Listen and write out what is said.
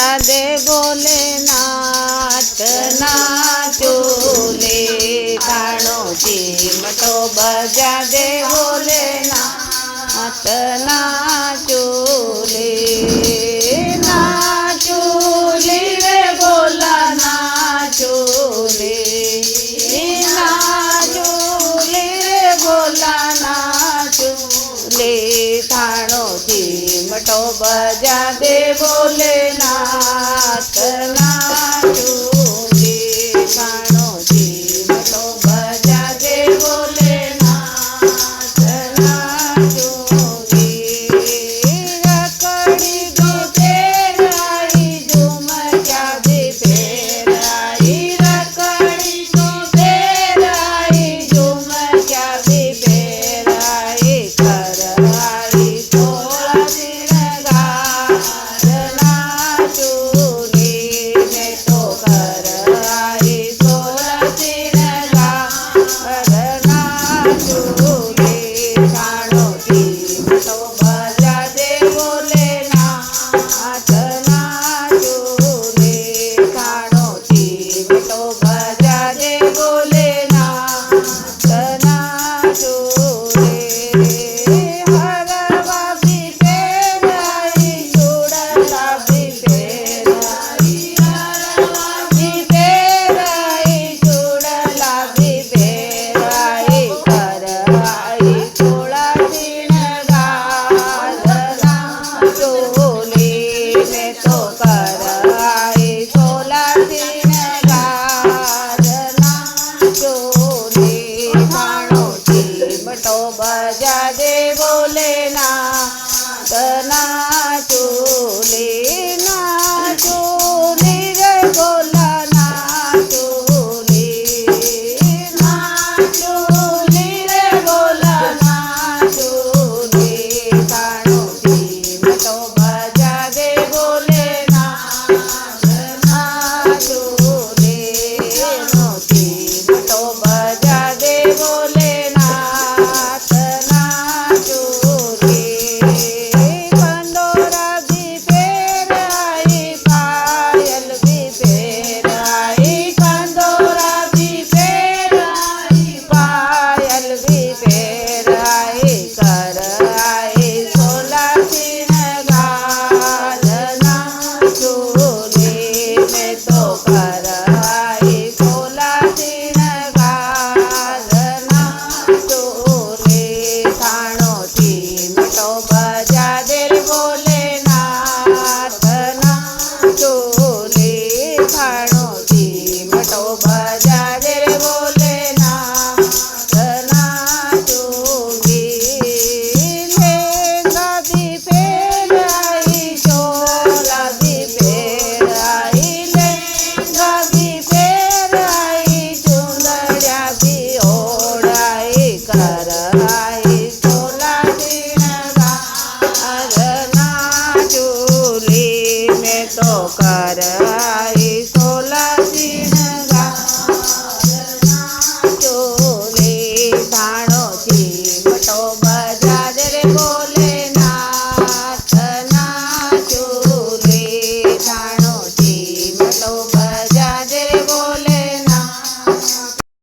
दे भोलेनाथ नाचोले थाणो चिमटो बजा दे भोलेनाथ नाचोले नाचोले रे भोला नाचोले नाचोले रे भोला नाचोले थाणो चिमटो बजा दे भोलेनाथ नाचोले थाणो चिमटो बजा दे भोलेनाथ नाचोले रकड़ी दो फेराई झुमक्या दे फेराई रकड़ी दो फेराई झुमक्या दे फेराई करवाई तोला दिनगार नाचोले मैं तो करवाई तोला दिनगार नाचोले थाणो चिमटो बजा दे भोलेनाथ नाचोले थाणो चिमटो बजा दे भोलेनाथ नाचोले हरवा भी फेराई जोड़ला भी फेराई हरवा भी फेराई जोड़ला भी फेराई करवाई तोला दिनगार नाचोले मैं तो